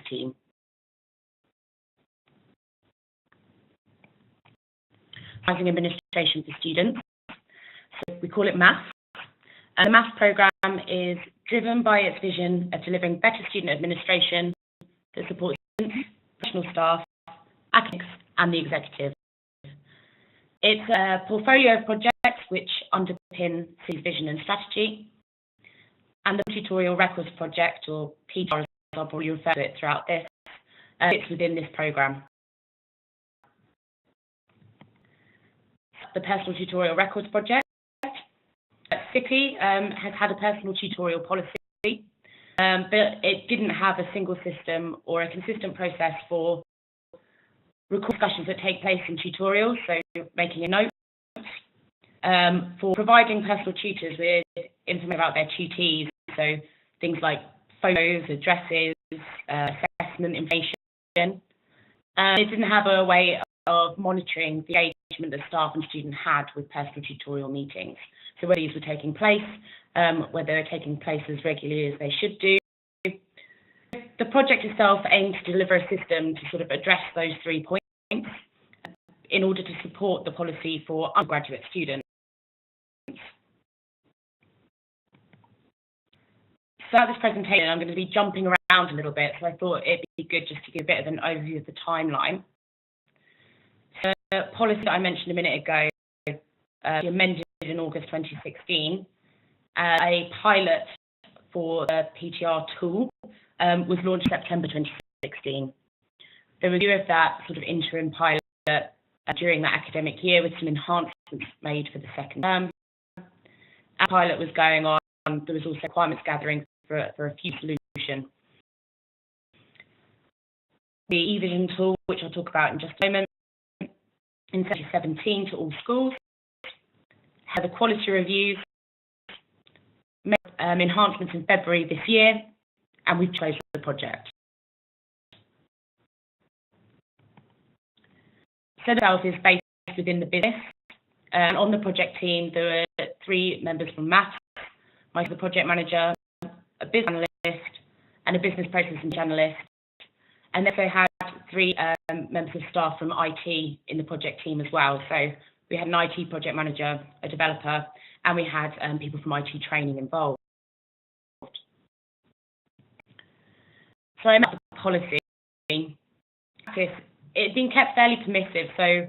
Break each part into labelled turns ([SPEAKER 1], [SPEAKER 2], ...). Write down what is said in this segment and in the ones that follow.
[SPEAKER 1] team. Administration for students. So we call it MASS. And the MASS programme is driven by its vision of delivering better student administration that supports students, professional staff, academics, and the executive. It's a portfolio of projects which underpin City's vision and strategy, and the Tutorial Records Project, or PTR as I'll probably refer to it throughout this, fits within this programme. The Personal Tutorial Records Project. City has had a personal tutorial policy, but it didn't have a single system or a consistent process for record discussions that take place in tutorials, so making a note, for providing personal tutors with information about their tutees, so things like photos, addresses, assessment information. It didn't have a way of monitoring the engagement that staff and students had with personal tutorial meetings. So whether these were taking place, whether they're taking place as regularly as they should do. The project itself aimed to deliver a system to sort of address those 3 points in order to support the policy for undergraduate students. So at this presentation, I'm going to be jumping around a little bit, so I thought it'd be good just to give a bit of an overview of the timeline. So the policy that I mentioned a minute ago, amended in August 2016, a pilot for the PTR tool was launched in September 2016. The review of that sort of interim pilot during that academic year with some enhancements made for the second term. As the pilot was going on, there was also requirements gathering for a future solution. The eVision tool, which I'll talk about in just a moment, in 2017 to all schools, had the quality reviews, made enhancements in February this year, and we've closed the project. So itself is based within the business. On the project team, there were 3 members from MASS, myself, the project manager, a business analyst, and a business process and analyst. And then they had 3 members of staff from IT in the project team as well. So we had an IT project manager, a developer, and we had people from IT training involved. So about the policy, it's been kept fairly permissive. So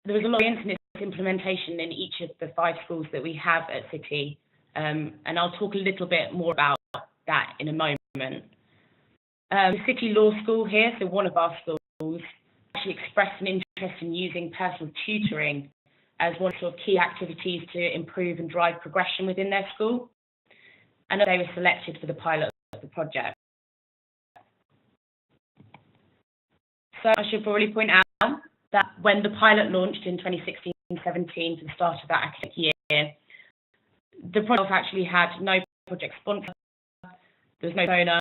[SPEAKER 1] there was a lot of experience in its implementation in each of the 5 schools that we have at City, and I'll talk a little bit more about that in a moment. The City Law School here, so one of our schools, actually expressed an interest in using personal tutoring as one of key activities to improve and drive progression within their school, and they were selected for the pilot of the project. So I should probably point out that when the pilot launched in 2016-17 to the start of that academic year, the project actually had no project sponsor, there was no owner,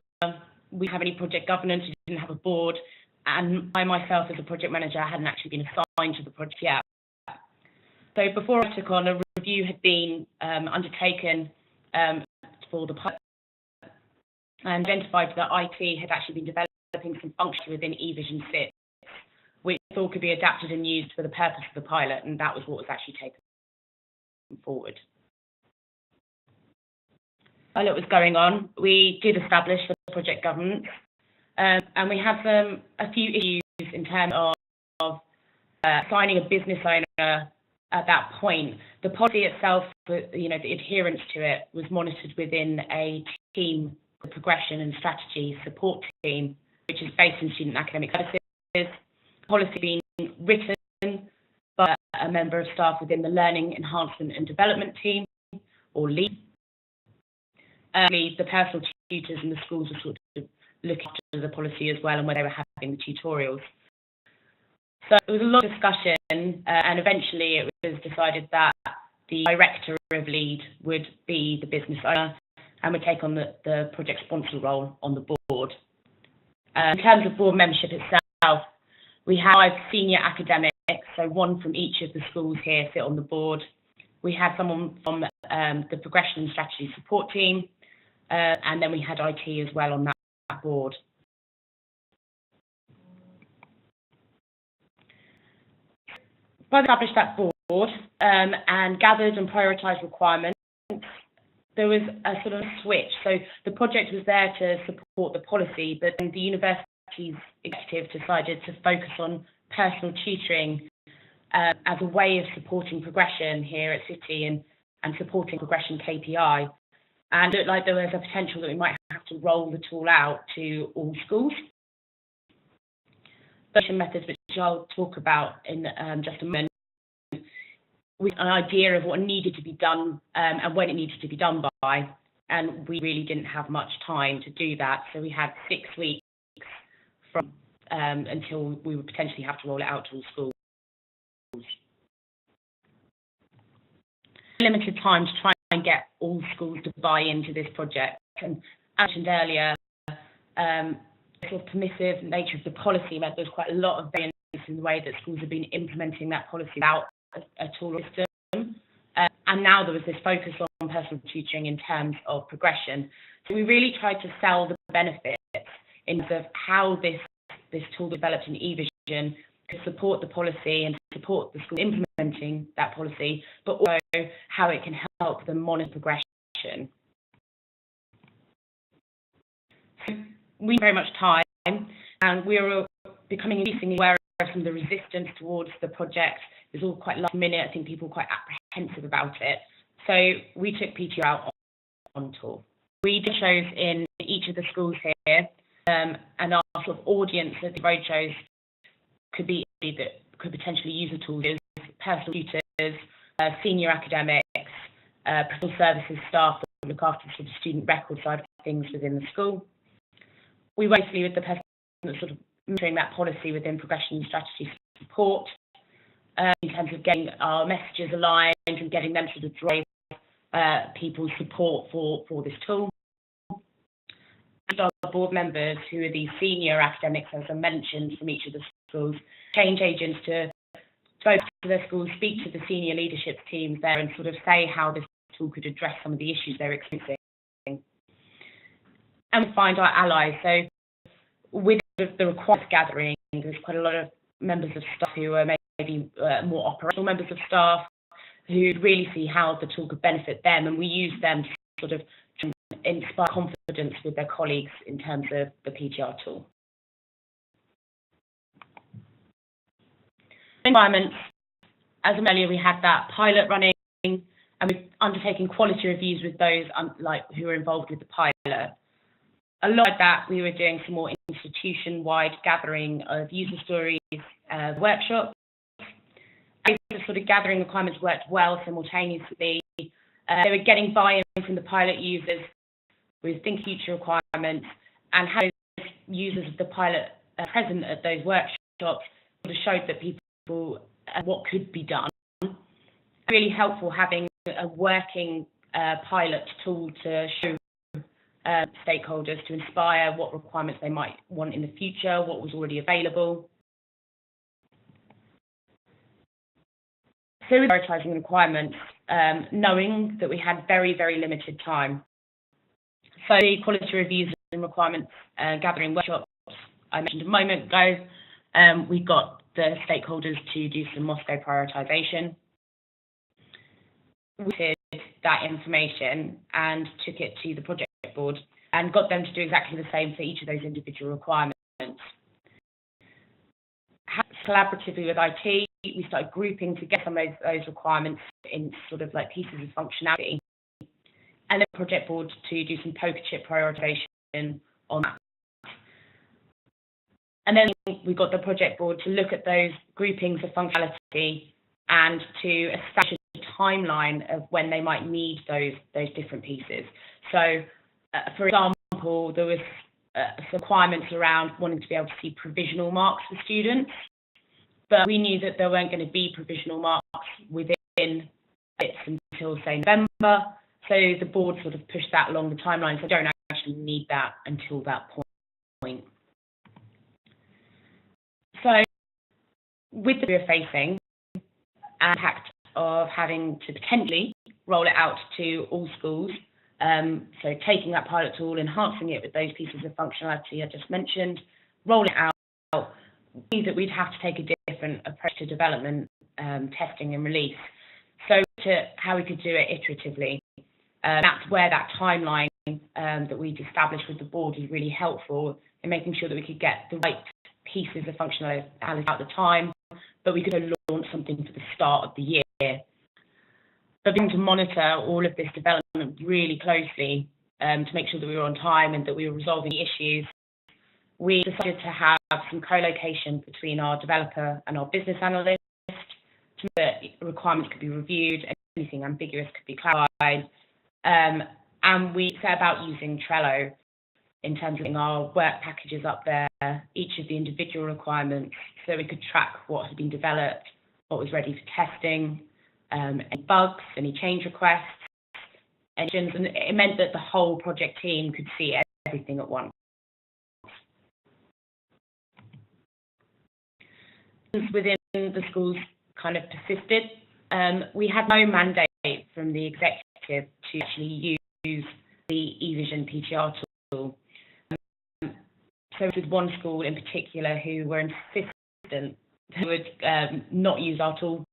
[SPEAKER 1] we didn't have any project governance, we didn't have a board, and I myself as a project manager hadn't actually been assigned to the project yet. So before I took on, a review had been undertaken for the pilot and identified that IT had actually been developing some functions within eVision 6, which we thought could be adapted and used for the purpose of the pilot, and that was what was actually taken forward. While it was going on, we did establish the project governance, and we have a few issues in terms of assigning a business owner at that point. The policy itself, the adherence to it was monitored within a team, the progression and strategy support team, which is based in student academic services. Policy being written by a member of staff within the learning enhancement and development team, or LEAD. The personal tutors in the schools were sort of looking after the policy as well, and where they were having the tutorials. So there was a lot of discussion, and eventually it was decided that the director of LEAD would be the business owner and would take on the project sponsor role on the board. In terms of board membership itself, we have 5 senior academics, so 1 from each of the schools here sit on the board. We had someone from the progression and strategy support team, and then we had IT as well on that board. By established that board and gathered and prioritised requirements, there was a sort of switch. So the project was there to support the policy, but the university's executive decided to focus on personal tutoring as a way of supporting progression here at City and supporting progression KPI. And it looked like there was a potential that we might have to roll the tool out to all schools. Methods, which I'll talk about in just a moment, with an idea of what needed to be done and when it needed to be done by, and we really didn't have much time to do that. So we had 6 weeks from until we would potentially have to roll it out to all schools. Limited time to try and get all schools to buy into this project. And as I mentioned earlier, the sort of permissive nature of the policy meant there's quite a lot of variance in the way that schools have been implementing that policy without a tool system. And now there was this focus on personal tutoring in terms of progression. So we really tried to sell the benefits in terms of how this tool developed in eVision could support the policy and support the school implementing that policy, but also how it can help them monitor progression. So we had very much time, and we were becoming increasingly aware of some of the resistance towards the project. It was all quite last minute. I think people were quite apprehensive about it. So we took PTO out on tour. We did shows in each of the schools here, and our sort of audience at the roadshows could be that could potentially use the tools as personal tutors, senior academics, professional services staff that look after the student record side of things within the school. We worked closely with the person that's sort of monitoring that policy within progression and strategy support, in terms of getting our messages aligned and getting them to drive people's support for this tool. And our board members, who are the senior academics, as I mentioned, from each of the schools, change agents to go to their schools, speak to the senior leadership teams there and sort of say how this tool could address some of the issues they're experiencing. And we find our allies. So with the requirements gathering, there's quite a lot of members of staff who are maybe more operational members of staff who really see how the tool could benefit them, and we use them to sort of inspire confidence with their colleagues in terms of the PTR tool. Environments, as I mentioned earlier, we had that pilot running, and we're undertaking quality reviews with those who are involved with the pilot. Alongside that, we were doing some more institution-wide gathering of user stories, workshops. The sort of gathering requirements worked well simultaneously. They were getting buy-in from the pilot users with Think Future requirements, and having users of the pilot present at those workshops sort of showed that people what could be done. Really helpful having a working pilot tool to show stakeholders, to inspire what requirements they might want in the future, what was already available. So with prioritising requirements, knowing that we had very, very limited time. So the quality reviews and requirements gathering workshops I mentioned a moment ago, we got the stakeholders to do some Moscow prioritisation. We did that information and took it to the project board and got them to do exactly the same for each of those individual requirements. Collaboratively with IT, we started grouping together some of those requirements in sort of like pieces of functionality, and then project board to do some poker chip prioritization on that. And then we got the project board to look at those groupings of functionality and to establish a timeline of when they might need those different pieces. So, for example, there was some requirements around wanting to be able to see provisional marks for students, but we knew that there weren't going to be provisional marks within it until, say, November. So the board sort of pushed that along the timeline, so I don't actually need that until that point. So with the we're facing, the impact of having to potentially roll it out to all schools, so taking that pilot tool, enhancing it with those pieces of functionality I just mentioned, rolling it out, means that we'd have to take a different approach to development, testing and release. So to how we could do it iteratively. That's where that timeline that we'd established with the board is really helpful in making sure that we could get the right pieces of functionality at the time, but we could launch something for the start of the year. But being to monitor all of this development really closely to make sure that we were on time and that we were resolving the issues, we decided to have some co-location between our developer and our business analyst so that requirements could be reviewed, anything ambiguous could be clarified. And we set about using Trello in terms of getting our work packages up there, each of the individual requirements, so we could track what had been developed, what was ready for testing, any bugs, any change requests, and it meant that the whole project team could see everything at once. Within the schools kind of persisted. We had no mandate from the executive to actually use the eVision PTR tool. So with one school in particular who were insistent who would not use our tool,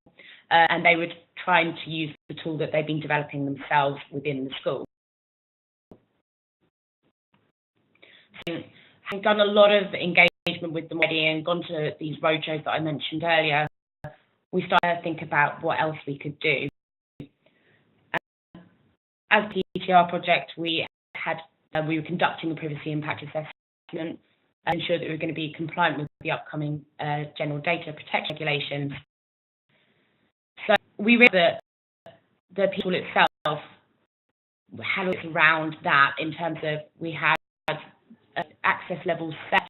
[SPEAKER 1] and they were trying to use the tool that they'd been developing themselves within the school. So, having done a lot of engagement with them already and gone to these roadshows that I mentioned earlier, we started to think about what else we could do. As a PTR project, we were conducting a privacy impact assessment and ensure that we were going to be compliant with the upcoming general data protection regulations. So we realized that the tool itself had around that in terms of we had access levels set,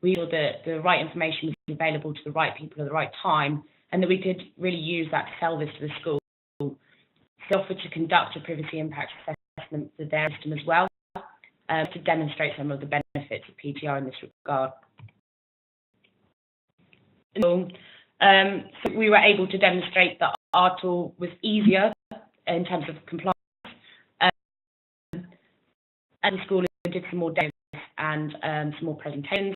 [SPEAKER 1] we saw that the right information was available to the right people at the right time, and that we could really use that to sell this to the school. So offered to conduct a privacy impact assessment for their system as well, to demonstrate some of the benefits of PTR in this regard. So we were able to demonstrate that our tool was easier in terms of compliance, and the school did some more demos and some more presentations.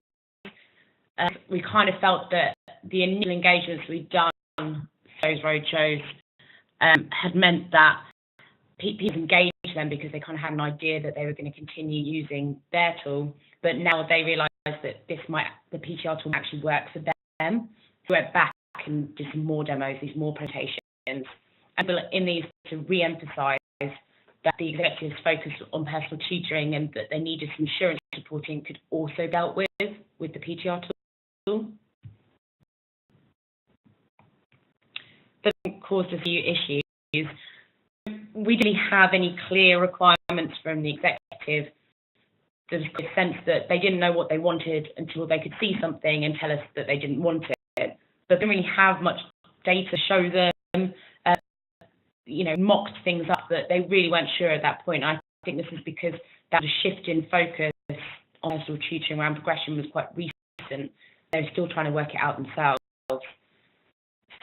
[SPEAKER 1] We kind of felt that the initial engagements we'd done on those roadshows had meant that people engaged them because they kind of had an idea that they were going to continue using their tool, but now they realised that the PTR tool actually work for them. We went back and did some more demos, these more presentations, and in these to re-emphasise that the executives focused on personal tutoring and that they needed some assurance reporting could also be dealt with the PTR tool. That caused a few issues. We didn't have any clear requirements from the executive. There was a sense that they didn't know what they wanted until they could see something and tell us that they didn't want it. But they didn't really have much data to show them, mocked things up that they really weren't sure at that point. I think this is because that shift in focus on personal tutoring around progression was quite recent. They were still trying to work it out themselves.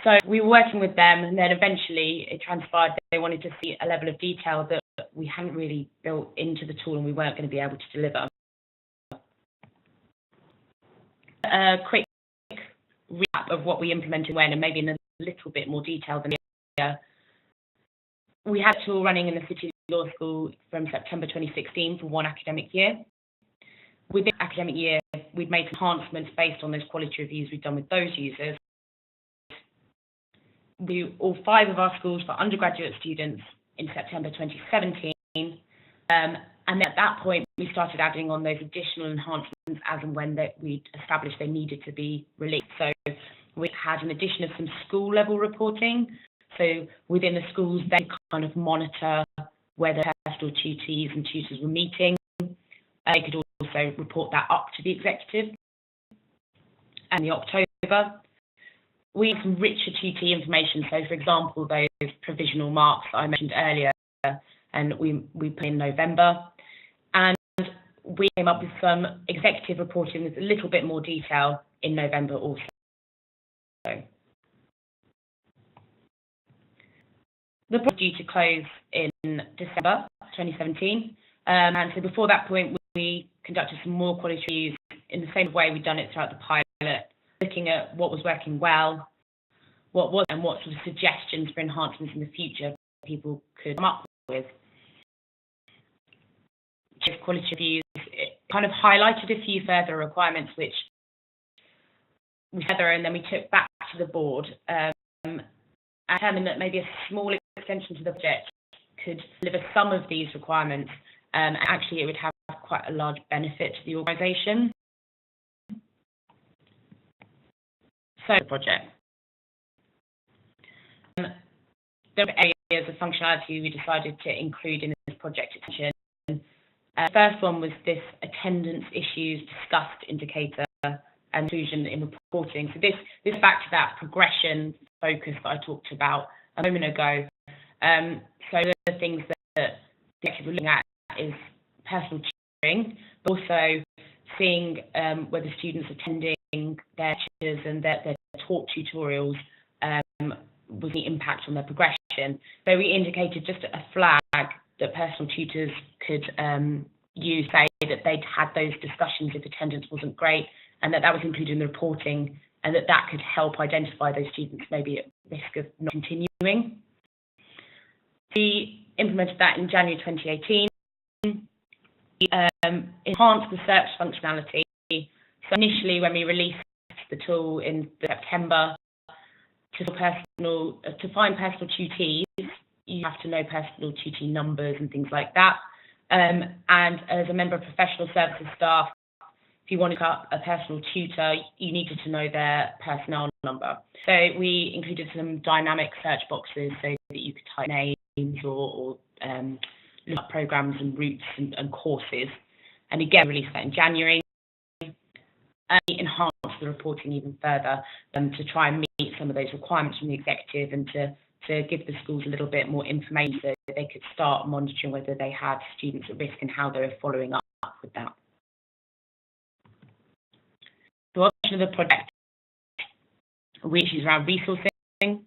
[SPEAKER 1] So we were working with them, and then eventually it transpired that they wanted to see a level of detail that we hadn't really built into the tool and we weren't going to be able to deliver. A quick recap of what we implemented when, and maybe in a little bit more detail than here. We had a tool running in the City Law School from September 2016 for one academic year. With this academic year, we'd made enhancements based on those quality reviews we'd done with those users. All 5 of our schools for undergraduate students in September 2017, and at that point we started adding on those additional enhancements as and when we'd established they needed to be released. So we had an addition of some school level reporting. So within the schools, they kind of monitor whether personal tutees and tutors were meeting. They could also report that up to the executive. And in October, we have some richer tutee information. So, for example, those provisional marks that I mentioned earlier, and we put in November. And we came up with some executive reporting with a little bit more detail in November also. The project was due to close in December 2017. And so before that point, we conducted some more quality reviews in the same way we'd done it throughout the pilot, looking at what was working well, what sort of suggestions for enhancements in the future people could come up with. Quality reviews, it kind of highlighted a few further requirements which we together and then we took back to the board and determined that maybe a small extension to the project could deliver some of these requirements, and actually it would have quite a large benefit to the organisation. So the project. There were areas of functionality we decided to include in this project extension. The first one was this attendance issues discussed indicator and inclusion in reporting. So this is back to that progression focus that I talked about a moment ago. So the things that we're looking at is personal tutoring, but also seeing whether students attending their lectures and their taught tutorials was the impact on their progression. So we indicated just a flag that personal tutors could use, say that they'd had those discussions if attendance wasn't great, and that was included in the reporting, and that could help identify those students maybe at risk of not continuing. We implemented that in January 2018. Enhanced the search functionality. So initially, when we released the tool in September, to find personal tutees, you have to know personal tutee numbers and things like that. And as a member of professional services staff, if you want to look up a personal tutor, you needed to know their personnel number. So we included some dynamic search boxes so that you could type names or look up programs and routes and courses. And again, released that in January. We enhanced the reporting even further to try and meet some of those requirements from the executive and to give the schools a little bit more information so that they could start monitoring whether they had students at risk and how they were following up with that. The option of the project, which is around resourcing.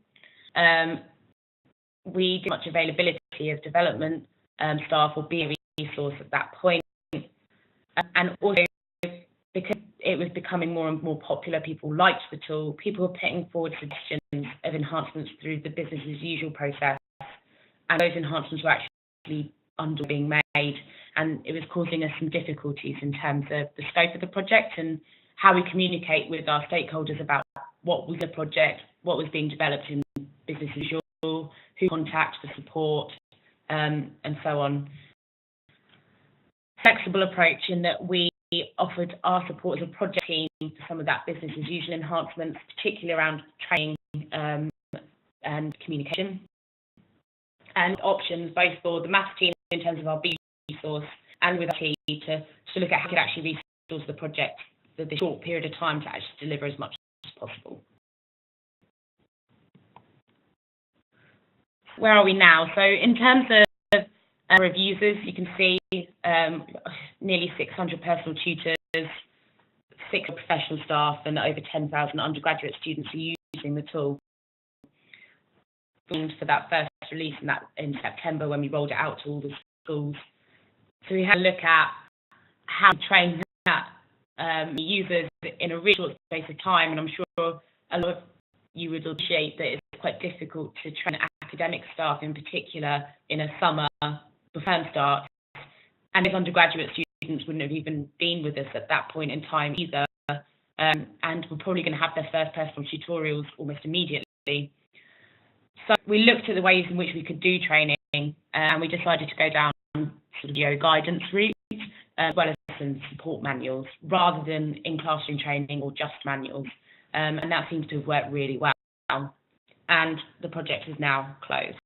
[SPEAKER 1] We did much availability of development staff or be a resource at that point. And also, because it was becoming more and more popular, people liked the tool, people were putting forward suggestions of enhancements through the business as usual process, and those enhancements were actually being made, and it was causing us some difficulties in terms of the scope of the project and how we communicate with our stakeholders about what was the project, what was being developed in business as usual, who contact for support, and so on. Flexible approach in that we offered our support as a project team for some of that business as usual enhancements, particularly around training and communication, and options both for the maths team in terms of our B resource and with our team to look at how we could actually resource the project for this short period of time to actually deliver as much as possible. Where are we now? So in terms of of users, you can see nearly 600 personal tutors, 6 professional staff, and over 10,000 undergraduate students are using the tool. For that first release in September, when we rolled it out to all the schools, so we had a look at how to train that users in a really short space of time, and I'm sure a lot of you would appreciate that it's quite difficult to train academic staff, in particular, in a summer before term starts, and those undergraduate students wouldn't have even been with us at that point in time either, and we're probably going to have their first personal tutorials almost immediately. So we looked at the ways in which we could do training, and we decided to go down sort of video guidance route, as well as some support manuals, rather than in-classroom training or just manuals, and that seems to have worked really well, and the project is now closed.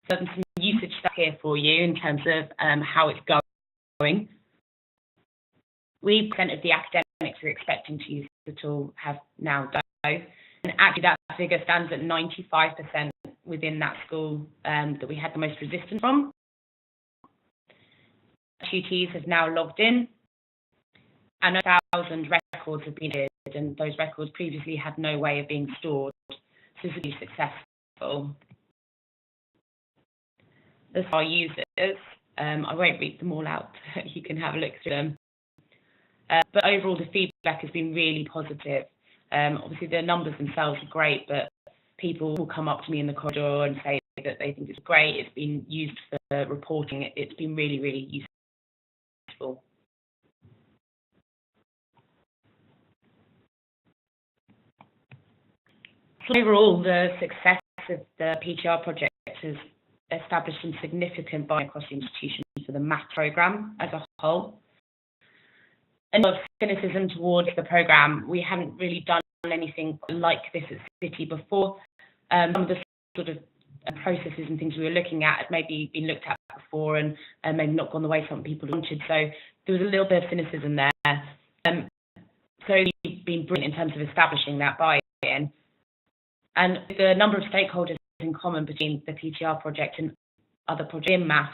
[SPEAKER 1] So there's some usage stuff here for you in terms of how it's going. 3% of the academics who are expecting to use the tool have now done so, and actually that figure stands at 95% within that school that we had the most resistance from. Tutees have now logged in, and 1,000 records have been added, and those records previously had no way of being stored, so this is really successful. As for our users, I won't read them all out, you can have a look through them. But overall, the feedback has been really positive. Obviously, the numbers themselves are great, but people will come up to me in the corridor and say that they think it's great. It's been used for reporting. It's been really, really useful. So overall, the success of the PTR project has established some significant buy-in across the institution for the math programme as a whole. And of cynicism towards the programme, we haven't really done anything like this at City before. Some of the sort of processes and things we were looking at had maybe been looked at before and maybe not gone the way some people wanted. So there was a little bit of cynicism there. So we've been brilliant in terms of establishing that buy-in. And the number of stakeholders in common between the PTR project and other projects in maths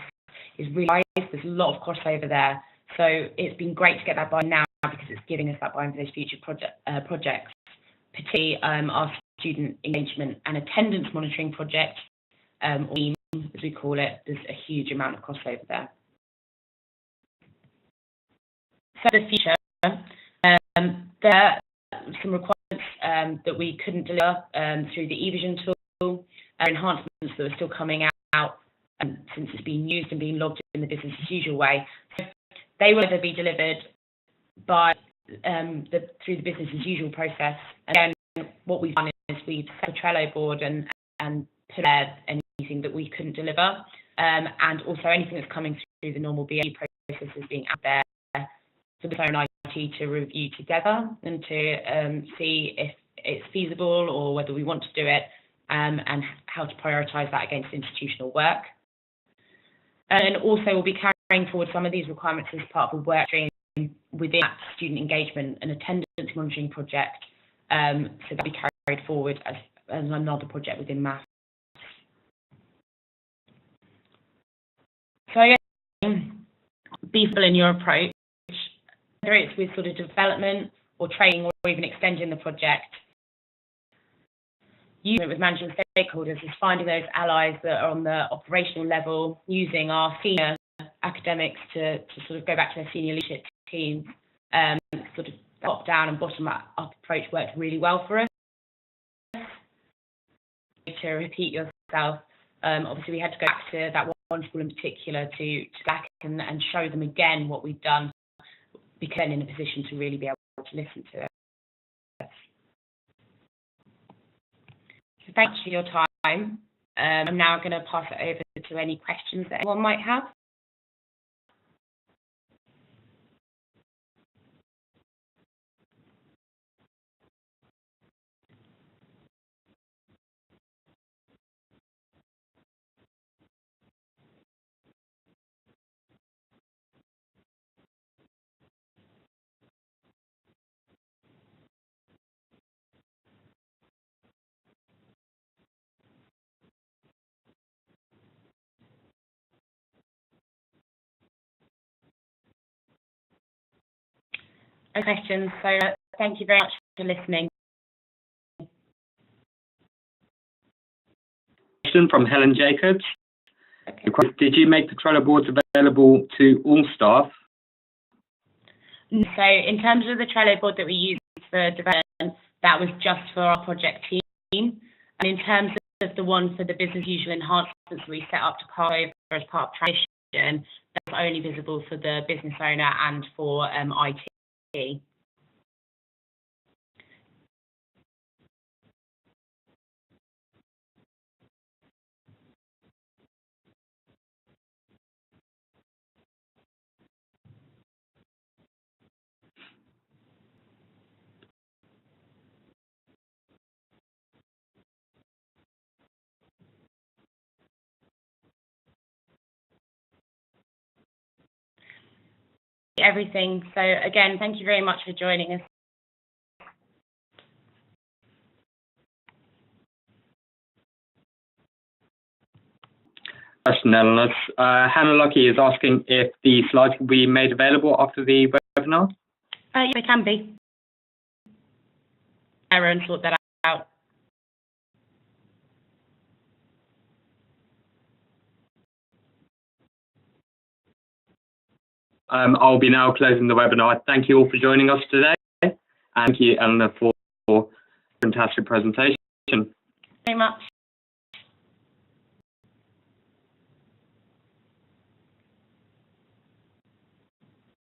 [SPEAKER 1] is really high. There's a lot of crossover there. So it's been great to get that buy-in now because it's giving us that buy-in for those future projects, particularly our student engagement and attendance monitoring project, or BEAM, as we call it. There's a huge amount of crossover there. So the future, there are some requirements that we couldn't deliver through the eVision tool, enhancements that are still coming out since it's been used and being logged in the business as usual way. So they will either be delivered by through the business as usual process. Again, what we've done is we've set a Trello board and put there anything that we couldn't deliver, and also anything that's coming through the normal BAU processes being out there for the phone IT to review together and to see if it's feasible or whether we want to do it, and how to prioritise that against institutional work. And also we'll be carrying forward some of these requirements as part of a work stream within that student engagement and attendance monitoring project, so that'll be carried forward as another project within maths. So again, be full in your approach, whether it's with sort of development or training or even extending the project. Using it with managing stakeholders is finding those allies that are on the operational level, using our senior academics to sort of go back to their senior leadership teams. Sort of top down and bottom up approach worked really well for us. To repeat yourself, obviously we had to go back to that one school in particular to back and show them again what we've done, because then in a position to really be able to listen to it. So thanks for your time. I'm now going to pass it over to any questions that anyone might have. Questions. So thank you very much for listening.
[SPEAKER 2] Question from Helen Jacobs.
[SPEAKER 1] Okay.
[SPEAKER 2] Did you make the Trello boards available to all staff?
[SPEAKER 1] So in terms of the Trello board that we used for development, that was just for our project team. And in terms of the one for the business usual enhancements we set up to pass over as part of transition, that's only visible for the business owner and for IT. Everything. So again, thank you very much for joining us.
[SPEAKER 2] Question, Eleanor. Hannah Lucky is asking if the slides will be made available after the webinar.
[SPEAKER 1] Yeah, they can be. Aaron, sort that out.
[SPEAKER 2] I'll be now closing the webinar. Thank you all for joining us today. And thank you, Eleanor, for a fantastic presentation.
[SPEAKER 1] Very much.